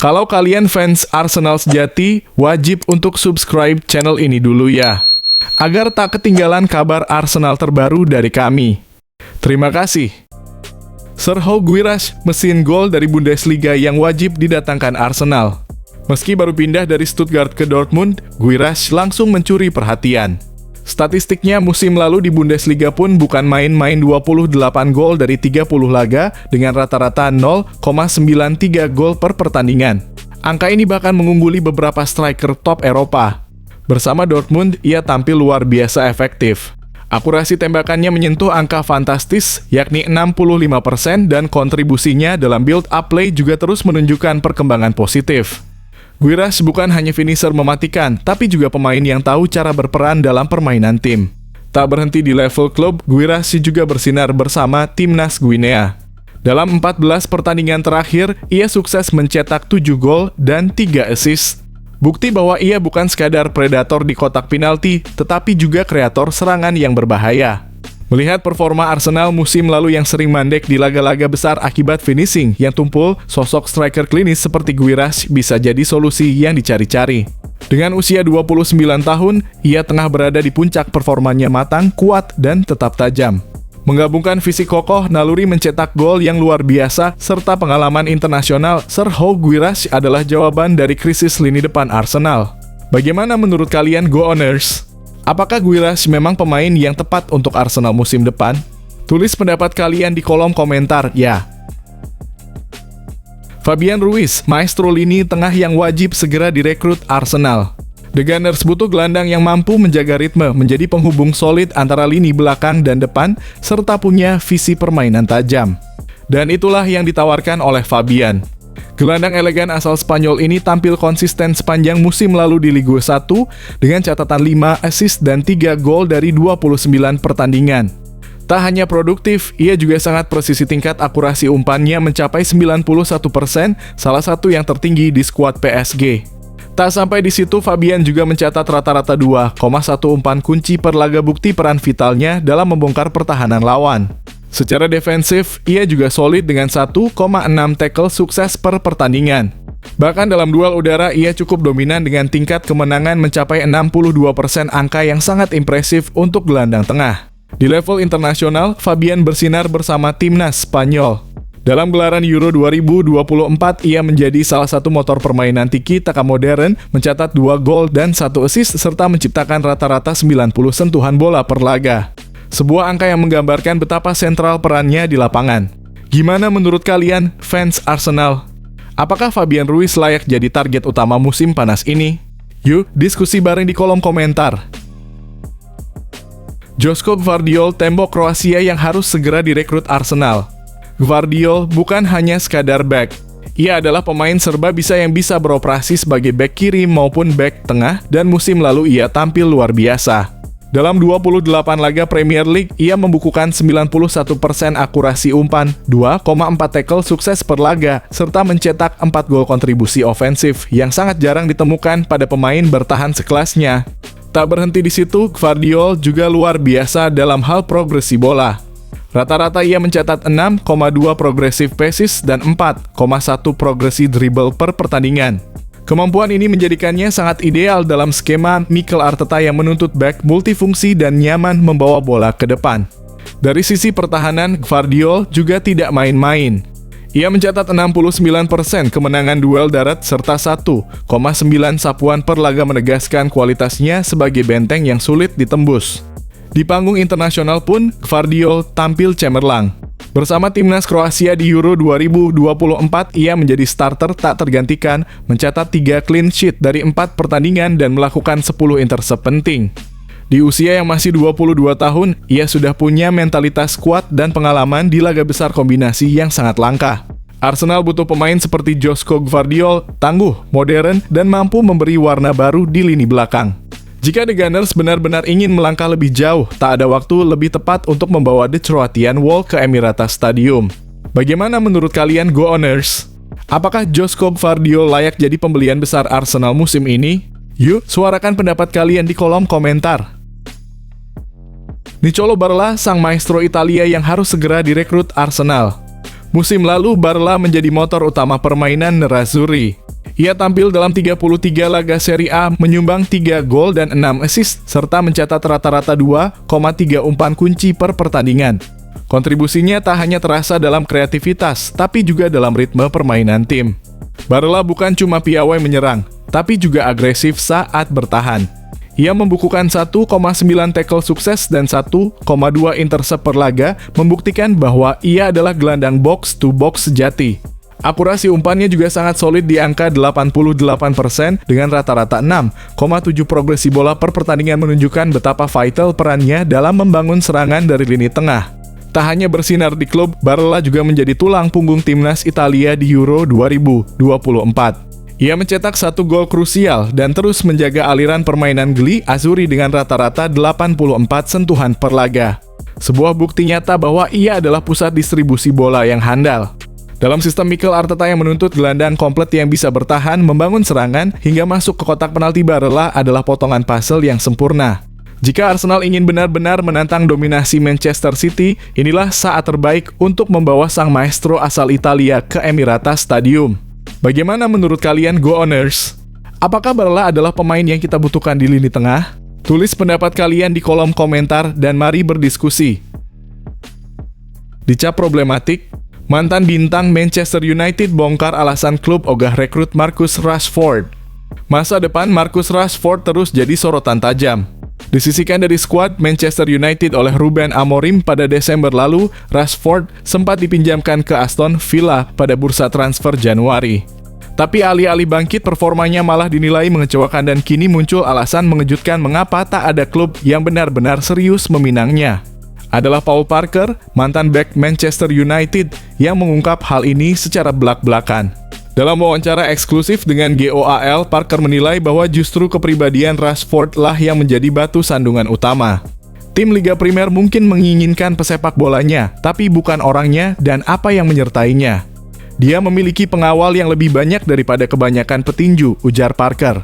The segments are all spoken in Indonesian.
Kalau kalian fans Arsenal sejati, wajib untuk subscribe channel ini dulu ya, agar tak ketinggalan kabar Arsenal terbaru dari kami. Terima kasih. Serhou Guirassy, mesin gol dari Bundesliga yang wajib didatangkan Arsenal. Meski baru pindah dari Stuttgart ke Dortmund, Guirassy langsung mencuri perhatian. Statistiknya musim lalu di Bundesliga pun bukan main-main, 28 gol dari 30 laga dengan rata-rata 0,93 gol per pertandingan. Angka ini bahkan mengungguli beberapa striker top Eropa. Bersama Dortmund, ia tampil luar biasa efektif. Akurasi tembakannya menyentuh angka fantastis, yakni 65%, dan kontribusinya dalam build-up play juga terus menunjukkan perkembangan positif. Guirassy bukan hanya finisher mematikan, tapi juga pemain yang tahu cara berperan dalam permainan tim. Tak berhenti di level klub, Guirassy juga bersinar bersama Timnas Guinea. Dalam 14 pertandingan terakhir, ia sukses mencetak 7 gol dan 3 assist. Bukti bahwa ia bukan sekadar predator di kotak penalti, tetapi juga kreator serangan yang berbahaya. Melihat performa Arsenal musim lalu yang sering mandek di laga-laga besar akibat finishing yang tumpul, sosok striker klinis seperti Guirassy bisa jadi solusi yang dicari-cari. Dengan usia 29 tahun, ia tengah berada di puncak performanya, matang, kuat, dan tetap tajam. Menggabungkan fisik kokoh, naluri mencetak gol yang luar biasa, serta pengalaman internasional, Serhou Guirassy adalah jawaban dari krisis lini depan Arsenal. Bagaimana menurut kalian, Go Owners? Apakah Guirassy memang pemain yang tepat untuk Arsenal musim depan? Tulis pendapat kalian di kolom komentar ya. Fabian Ruiz, maestro lini tengah yang wajib segera direkrut Arsenal. The Gunners butuh gelandang yang mampu menjaga ritme, menjadi penghubung solid antara lini belakang dan depan, serta punya visi permainan tajam. Dan itulah yang ditawarkan oleh Fabian. Gelandang elegan asal Spanyol ini tampil konsisten sepanjang musim lalu di Liga 1 dengan catatan 5 assist dan 3 gol dari 29 pertandingan. Tak hanya produktif, ia juga sangat presisi, tingkat akurasi umpannya mencapai 91%, salah satu yang tertinggi di skuad PSG. Tak sampai di situ, Fabian juga mencatat rata-rata 2,1 umpan kunci per laga, bukti peran vitalnya dalam membongkar pertahanan lawan. Secara defensif, ia juga solid dengan 1,6 tackle sukses per pertandingan. Bahkan dalam duel udara, ia cukup dominan dengan tingkat kemenangan mencapai 62%, angka yang sangat impresif untuk gelandang tengah. Di level internasional, Fabian bersinar bersama Timnas Spanyol. Dalam gelaran Euro 2024, ia menjadi salah satu motor permainan tiki-taka modern, mencatat 2 gol dan 1 assist, serta menciptakan rata-rata 90 sentuhan bola per laga. Sebuah angka yang menggambarkan betapa sentral perannya di lapangan. Gimana menurut kalian, fans Arsenal? Apakah Fabian Ruiz layak jadi target utama musim panas ini? Yuk, diskusi bareng di kolom komentar. Joško Gvardiol, tembok Kroasia yang harus segera direkrut Arsenal. Gvardiol bukan hanya sekadar back. Ia adalah pemain serba bisa yang bisa beroperasi sebagai back kiri maupun back tengah, dan musim lalu ia tampil luar biasa. Dalam 28 laga Premier League, ia membukukan 91% akurasi umpan, 2,4 tackle sukses per laga, serta mencetak 4 gol kontribusi ofensif yang sangat jarang ditemukan pada pemain bertahan sekelasnya. Tak berhenti di situ, Gvardiol juga luar biasa dalam hal progresi bola. Rata-rata ia mencatat 6,2 progresif passes dan 4,1 progresi dribble per pertandingan. Kemampuan ini menjadikannya sangat ideal dalam skema Mikel Arteta yang menuntut back multifungsi dan nyaman membawa bola ke depan. Dari sisi pertahanan, Gvardiol juga tidak main-main. Ia mencatat 69% kemenangan duel darat serta 1,9 sapuan per laga, menegaskan kualitasnya sebagai benteng yang sulit ditembus. Di panggung internasional pun, Gvardiol tampil cemerlang. Bersama Timnas Kroasia di Euro 2024, ia menjadi starter tak tergantikan, mencatat 3 clean sheet dari 4 pertandingan dan melakukan 10 intercept penting. Di usia yang masih 22 tahun, ia sudah punya mentalitas kuat dan pengalaman di laga besar kombinasi yang sangat langka. Arsenal butuh pemain seperti Joško Gvardiol, tangguh, modern, dan mampu memberi warna baru di lini belakang. Jika The Gunners benar-benar ingin melangkah lebih jauh, tak ada waktu lebih tepat untuk membawa The Croatian Wall ke Emirates Stadium. Bagaimana menurut kalian, Go Owners? Apakah Joško Gvardiol layak jadi pembelian besar Arsenal musim ini? Yuk, suarakan pendapat kalian di kolom komentar. Nicolo Barella, sang maestro Italia yang harus segera direkrut Arsenal. Musim lalu, Barella menjadi motor utama permainan Nerazzurri. Ia tampil dalam 33 laga Serie A, menyumbang 3 gol dan 6 assist, serta mencatat rata-rata 2,3 umpan kunci per pertandingan. Kontribusinya tak hanya terasa dalam kreativitas, tapi juga dalam ritme permainan tim. Barella bukan cuma piawai menyerang, tapi juga agresif saat bertahan. Ia membukukan 1,9 tackle sukses dan 1,2 intercept per laga, membuktikan bahwa ia adalah gelandang box-to-box sejati. Akurasi umpannya juga sangat solid di angka 88% dengan rata-rata 6,7 progresi bola per pertandingan, menunjukkan betapa vital perannya dalam membangun serangan dari lini tengah. Tak hanya bersinar di klub, Barella juga menjadi tulang punggung timnas Italia di Euro 2024. Ia mencetak 1 gol krusial dan terus menjaga aliran permainan Gli Azzurri dengan rata-rata 84 sentuhan per laga. Sebuah bukti nyata bahwa ia adalah pusat distribusi bola yang handal. Dalam sistem Mikel Arteta yang menuntut gelandang komplit yang bisa bertahan, membangun serangan, hingga masuk ke kotak penalti, Barella adalah potongan puzzle yang sempurna. Jika Arsenal ingin benar-benar menantang dominasi Manchester City, inilah saat terbaik untuk membawa sang maestro asal Italia ke Emirates Stadium. Bagaimana menurut kalian, Go Owners? Apakah Barella adalah pemain yang kita butuhkan di lini tengah? Tulis pendapat kalian di kolom komentar dan mari berdiskusi. Dicap problematik, mantan bintang Manchester United bongkar alasan klub ogah rekrut Marcus Rashford. Masa depan Marcus Rashford terus jadi sorotan tajam. Disisihkan dari skuad Manchester United oleh Ruben Amorim pada Desember lalu, Rashford sempat dipinjamkan ke Aston Villa pada bursa transfer Januari. Tapi alih-alih bangkit, performanya malah dinilai mengecewakan dan kini muncul alasan mengejutkan mengapa tak ada klub yang benar-benar serius meminangnya. Adalah Paul Parker, mantan bek Manchester United, yang mengungkap hal ini secara belak-belakan. Dalam wawancara eksklusif dengan GOAL, Parker menilai bahwa justru kepribadian Rashford lah yang menjadi batu sandungan utama. Tim Liga Primer mungkin menginginkan pesepak bolanya, tapi bukan orangnya dan apa yang menyertainya. Dia memiliki pengawal yang lebih banyak daripada kebanyakan petinju, ujar Parker.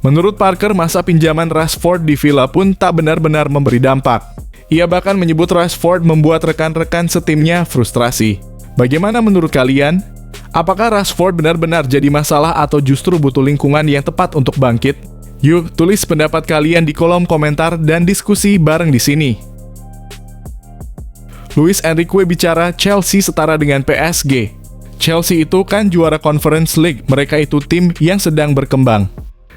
Menurut Parker, masa pinjaman Rashford di Villa pun tak benar-benar memberi dampak. Ia bahkan menyebut Rashford membuat rekan-rekan setimnya frustrasi. Bagaimana menurut kalian? Apakah Rashford benar-benar jadi masalah atau justru butuh lingkungan yang tepat untuk bangkit? Yuk, tulis pendapat kalian di kolom komentar dan diskusi bareng di sini. Luis Enrique bicara Chelsea setara dengan PSG. Chelsea itu kan juara Conference League, mereka itu tim yang sedang berkembang.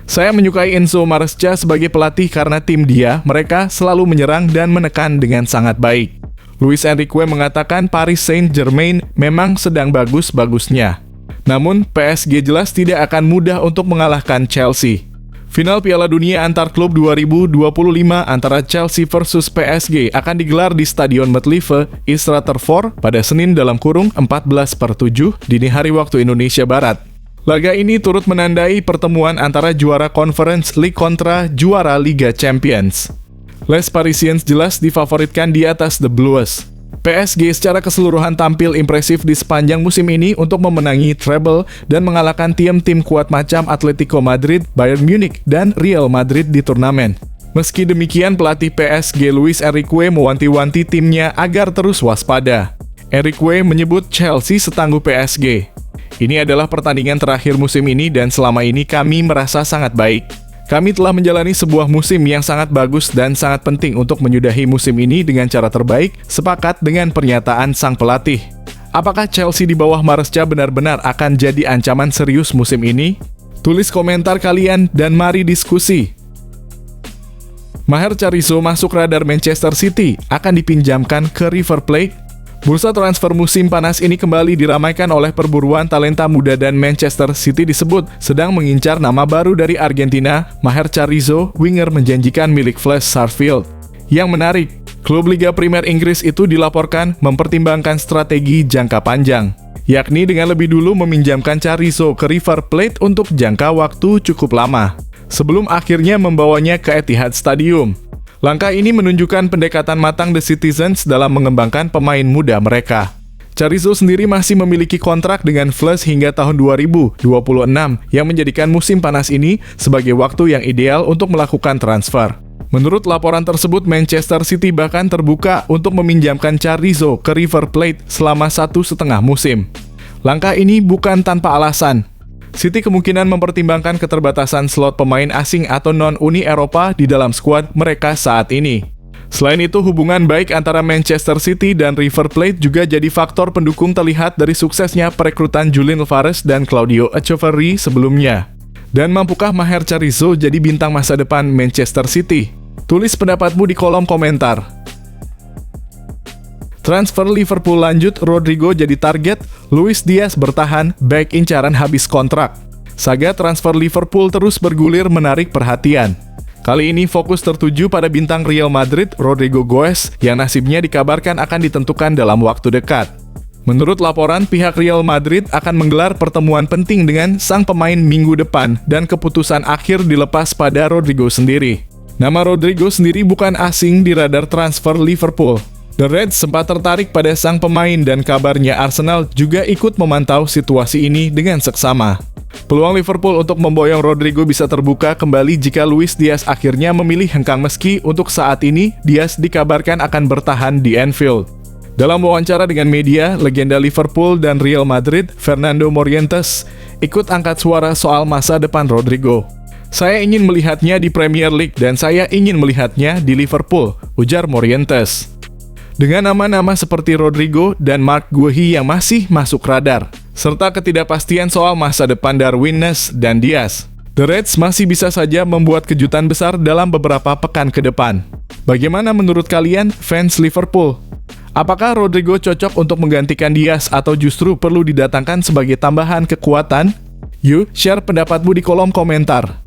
Saya menyukai Enzo Maresca sebagai pelatih karena tim mereka selalu menyerang dan menekan dengan sangat baik. Luis Enrique mengatakan Paris Saint-Germain memang sedang bagus-bagusnya. Namun, PSG jelas tidak akan mudah untuk mengalahkan Chelsea. Final Piala Dunia antar klub 2025 antara Chelsea versus PSG akan digelar di Stadion Metlive, East Rutherford pada Senin (14/7) dini hari waktu Indonesia Barat. Laga ini turut menandai pertemuan antara juara Conference League kontra juara Liga Champions. Les Parisiens jelas difavoritkan di atas The Blues. PSG secara keseluruhan tampil impresif di sepanjang musim ini untuk memenangi treble dan mengalahkan tim-tim kuat macam Atletico Madrid, Bayern Munich, dan Real Madrid di turnamen. Meski demikian, pelatih PSG Luis Enrique mewanti-wanti timnya agar terus waspada. Enrique menyebut Chelsea setangguh PSG. Ini adalah pertandingan terakhir musim ini dan selama ini kami merasa sangat baik. Kami telah menjalani sebuah musim yang sangat bagus dan sangat penting untuk menyudahi musim ini dengan cara terbaik, sepakat dengan pernyataan sang pelatih. Apakah Chelsea di bawah Maresca benar-benar akan jadi ancaman serius musim ini? Tulis komentar kalian dan mari diskusi. Maher Carrizo masuk radar Manchester City, akan dipinjamkan ke River Plate. Bursa transfer musim panas ini kembali diramaikan oleh perburuan talenta muda dan Manchester City disebut sedang mengincar nama baru dari Argentina, Maher Carrizo, winger menjanjikan milik Flash Sarsfield. Yang menarik, klub Liga Primer Inggris itu dilaporkan mempertimbangkan strategi jangka panjang, yakni dengan lebih dulu meminjamkan Carrizo ke River Plate untuk jangka waktu cukup lama, sebelum akhirnya membawanya ke Etihad Stadium. Langkah ini menunjukkan pendekatan matang The Citizens dalam mengembangkan pemain muda mereka. Carrizo sendiri masih memiliki kontrak dengan Flash hingga tahun 2026, yang menjadikan musim panas ini sebagai waktu yang ideal untuk melakukan transfer. Menurut laporan tersebut, Manchester City bahkan terbuka untuk meminjamkan Carrizo ke River Plate selama 1,5 musim. Langkah ini bukan tanpa alasan. City kemungkinan mempertimbangkan keterbatasan slot pemain asing atau non-Uni Eropa di dalam skuad mereka saat ini. Selain itu, hubungan baik antara Manchester City dan River Plate juga jadi faktor pendukung terlihat dari suksesnya perekrutan Julian Alvarez dan Claudio Echeverri sebelumnya. Dan mampukah Maher Carrizo jadi bintang masa depan Manchester City? Tulis pendapatmu di kolom komentar. Transfer Liverpool lanjut, Rodrigo jadi target, Luis Diaz bertahan, bek incaran habis kontrak. Saga transfer Liverpool terus bergulir menarik perhatian. Kali ini fokus tertuju pada bintang Real Madrid, Rodrigo Goes, yang nasibnya dikabarkan akan ditentukan dalam waktu dekat. Menurut laporan, pihak Real Madrid akan menggelar pertemuan penting dengan sang pemain minggu depan dan keputusan akhir dilepas pada Rodrigo sendiri. Nama Rodrigo sendiri bukan asing di radar transfer Liverpool. The Reds sempat tertarik pada sang pemain dan kabarnya Arsenal juga ikut memantau situasi ini dengan seksama. Peluang Liverpool untuk memboyong Rodrigo bisa terbuka kembali jika Luis Diaz akhirnya memilih hengkang, meski untuk saat ini Diaz dikabarkan akan bertahan di Anfield. Dalam wawancara dengan media, legenda Liverpool dan Real Madrid, Fernando Morientes, ikut angkat suara soal masa depan Rodrigo. "Saya ingin melihatnya di Premier League dan saya ingin melihatnya di Liverpool," ujar Morientes. Dengan nama-nama seperti Rodrigo dan Marc Guehi yang masih masuk radar, serta ketidakpastian soal masa depan Darwin Núñez dan Diaz, The Reds masih bisa saja membuat kejutan besar dalam beberapa pekan ke depan. Bagaimana menurut kalian, fans Liverpool? Apakah Rodrigo cocok untuk menggantikan Diaz atau justru perlu didatangkan sebagai tambahan kekuatan? Yuk, share pendapatmu di kolom komentar.